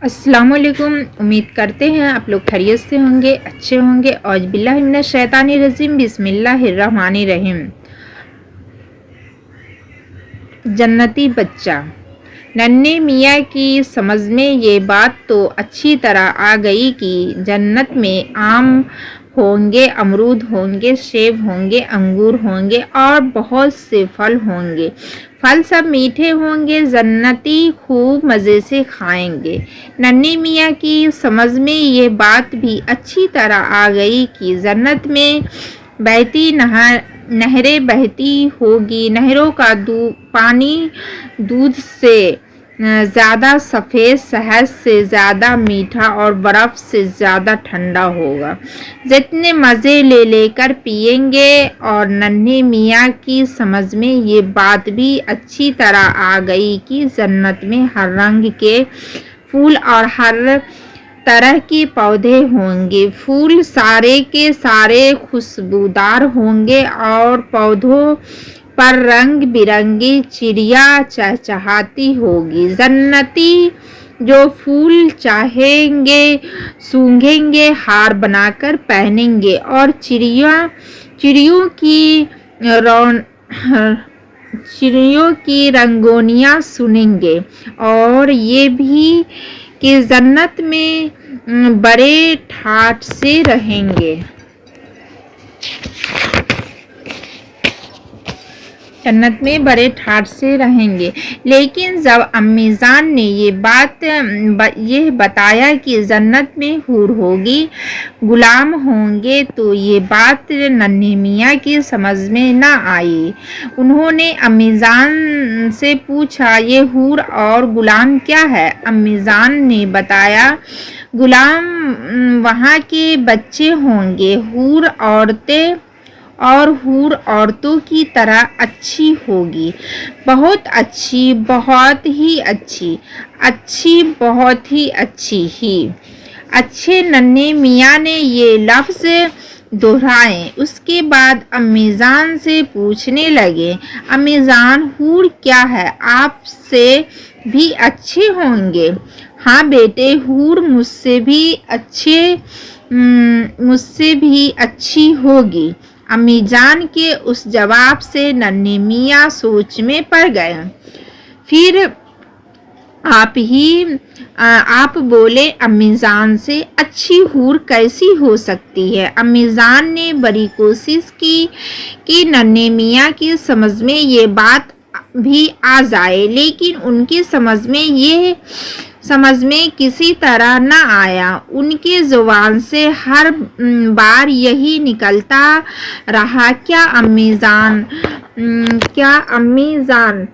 अस्सलाम वालेकुम। उम्मीद करते हैं आप लोग खैरियत से होंगे, अच्छे होंगे। औज़ बिल्लाहि मिनश शैतानिर रजीम, बिस्मिल्लाहिर्रहमानिर रहीम। जन्नती बच्चा। नन्हे मियाँ की समझ में ये बात तो अच्छी तरह आ गई कि जन्नत में आम होंगे, अमरूद होंगे, सेब होंगे, अंगूर होंगे और बहुत से फल होंगे। फल सब मीठे होंगे, जन्नती खूब मज़े से खाएंगे। नन्हे मियाँ की समझ में ये बात भी अच्छी तरह आ गई कि जन्नत में बहती नहरें बहती होगी। नहरों का पानी दूध से ज़्यादा सफ़ेद, शहद से ज़्यादा मीठा और बर्फ़ से ज़्यादा ठंडा होगा। जितने मज़े ले लेकर पिएंगे। और नन्हे मियाँ की समझ में ये बात भी अच्छी तरह आ गई कि जन्नत में हर रंग के फूल और हर तरह के पौधे होंगे। फूल सारे के सारे खुशबूदार होंगे और पौधों पर रंग बिरंगी चिड़िया चहचहाती होगी। जन्नती जो फूल चाहेंगे सूंघेंगे, हार बनाकर पहनेंगे और चिड़ियों की रंगोनियाँ सुनेंगे। और ये भी कि जन्नत में बड़े ठाठ से रहेंगे। जन्नत में बड़े ठाठ से रहेंगे। लेकिन जब अम्मी जान ने ये बताया कि जन्नत में हूर होगी, गुलाम होंगे, तो ये बात नन्हे मियाँ की समझ में न आई। उन्होंने अम्मी जान से पूछा, ये हूर और गुलाम क्या है? अम्मी जान ने बताया, गुलाम वहाँ के बच्चे होंगे। हूर औरतों की तरह अच्छी होगी, बहुत अच्छी, बहुत ही अच्छी, बहुत ही अच्छी ही अच्छे। नन्हे मियाँ ने ये लफ्ज़ दोहराए। उसके बाद अम्मी जान से पूछने लगे, अम्मी जान, हूर क्या है? आपसे भी अच्छे होंगे? हाँ बेटे, हूर मुझसे भी अच्छी होगी। अम्मी जान के उस जवाब से नन्हे मियाँ सोच में पड़ गए। फिर आप बोले अम्मी जान से, अच्छी हूर कैसी हो सकती है? अम्मी जान ने बड़ी कोशिश की कि नन्हे मियाँ की समझ में ये बात भी आ जाए, लेकिन उनकी समझ में किसी तरह न आया। उनके जुबान से हर बार यही निकलता रहा, क्या अम्मी जान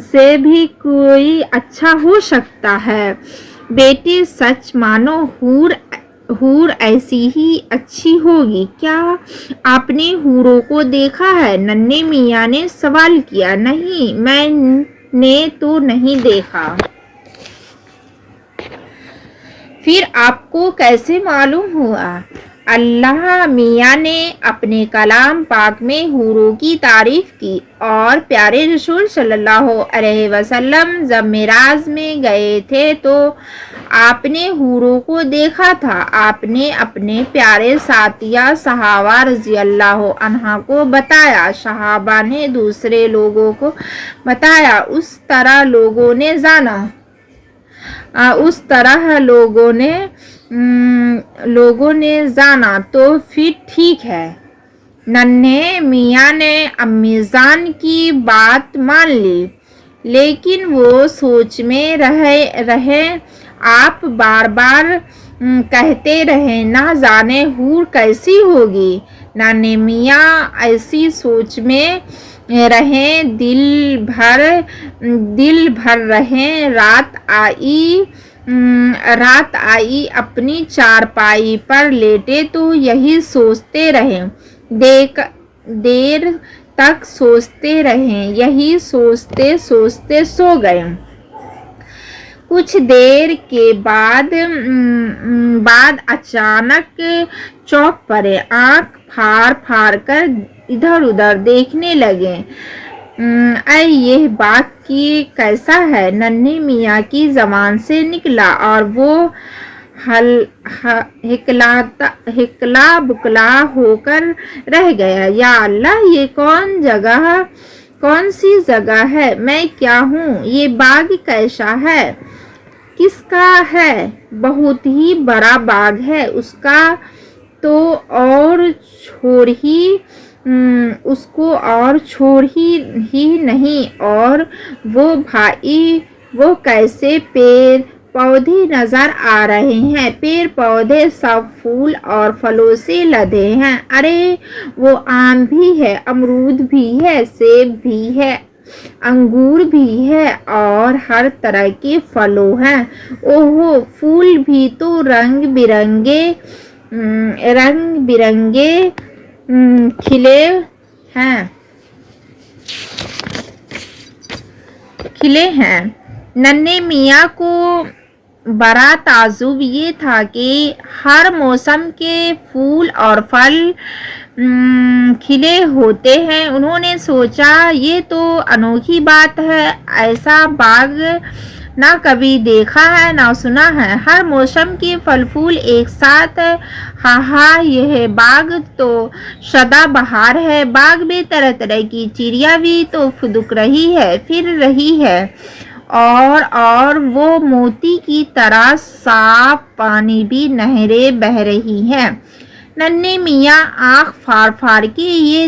से भी कोई अच्छा हो सकता है? बेटे सच मानो, हूर ऐसी ही अच्छी होगी। क्या आपने हूरों को देखा है? नन्हे मियाँ ने सवाल किया। नहीं, मैंने तो नहीं देखा। फिर आपको कैसे मालूम हुआ? अल्लाह मियाँ ने अपने कलाम पाक में हूरों की तारीफ की और प्यारे रसूल सल्लल्लाहु अलैहि वसल्लम जब मेराज में गए थे तो आपने हूरों को देखा था। आपने अपने प्यारे साथिया सहाबा रज़ी अल्लाह अन्हा को बताया, सहाबा ने दूसरे लोगों को बताया, उस तरह लोगों ने जाना तो फिर ठीक है। नन्हे मियाँ ने अम्मी जान की बात मान ली, लेकिन वो सोच में रहे। आप बार बार कहते रहे, ना जाने हूर कैसी होगी। नन्हे मियाँ ऐसी सोच में रहे, दिल भर रहे। रात आई, अपनी चारपाई पर लेटे तो यही सोचते रहे। देर तक सोचते रहे, यही सोचते सोचते सो गए। कुछ देर के बाद अचानक चौंक पड़े, आंख फाड़ फाड़ कर इधर उधर देखने लगे। اے یہ باغ کی کیسا ہے؟ ننھے میاں کی زبان سے نکلا اور وہ ہکلا بکلا ہو کر رہ گیا۔ یا اللہ، یہ کون سی جگہ ہے؟ میں کیا ہوں؟ یہ باغ کیسا ہے؟ کس کا ہے؟ بہت ہی بڑا باغ ہے، اس کا تو اور چھوڑ ہی نہیں۔ اور وہ بھائی، وہ کیسے پیڑ پودے نظر آ رہے ہیں؟ پیڑ پودے سب پھول اور پھلوں سے لدے ہیں۔ ارے وہ آم بھی ہے، امرود بھی ہے، سیب بھی ہے، انگور بھی ہے اور ہر طرح کے پھلوں ہیں۔ اوہو، پھول بھی تو رنگ برنگے کھلے ہیں۔ ننھے میاں کو بڑا تعجب یہ تھا کہ ہر موسم کے پھول اور پھل کھلے ہوتے ہیں۔ انہوں نے سوچا، یہ تو انوکھی بات ہے، ایسا باغ نہ کبھی دیکھا ہے نہ سنا ہے۔ ہر موسم کے پھل پھول ایک ساتھ، ہاں، یہ باغ تو سدا بہار ہے۔ باغ میں طرح طرح کی چڑیاں بھی تو پھدک رہی ہے، پھر رہی ہے اور وہ موتی کی طرح صاف پانی بھی نہریں بہہ رہی ہیں۔ ننھے میاں آنکھ پھاڑ کے یہ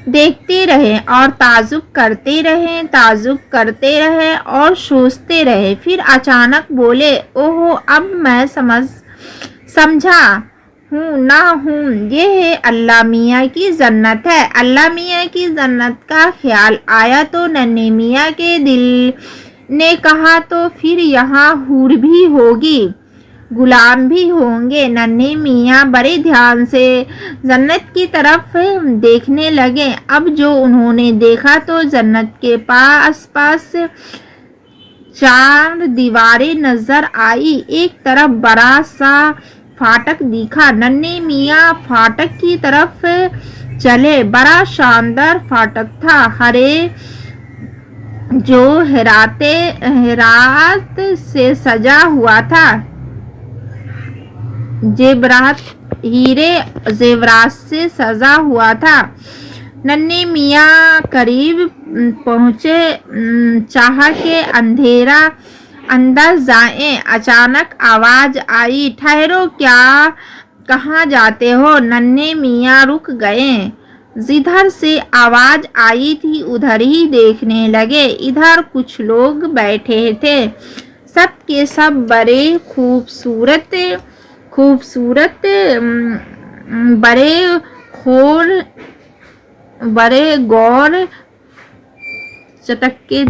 دیکھتے رہے اور تعجب کرتے رہے اور سوچتے رہے۔ پھر اچانک بولے، اوہو، اب میں سمجھا ہوں، یہ اللہ میاں کی جنت ہے۔ اللہ میاں کی جنت کا خیال آیا تو ننھے میاں کے دل نے کہا، تو پھر یہاں حور بھی ہوگی، غلام بھی ہوں گے۔ ننھے میاں بڑے دھیان سے جنت کی طرف دیکھنے لگے۔ اب جو انہوں نے دیکھا تو جنت کے آس پاس 4 دیواریں نظر آئیں۔ ایک طرف بڑا سا پھاٹک دکھا۔ ننھے میاں پھاٹک کی طرف چلے۔ بڑا شاندار پھاٹک تھا، جو زیورات سے سجا ہوا تھا۔ ننھے میاں قریب پہنچے، چاہا کہ اندر جائیں۔ اچانک آواز آئی، ٹھہرو، کہاں جاتے ہو؟ ننھے میاں رک گئے۔ جدھر سے آواز آئی تھی ادھر ہی دیکھنے لگے۔ ادھر کچھ لوگ بیٹھے تھے، سب کے سب بڑے خوبصورت، بڑے گور چٹک کے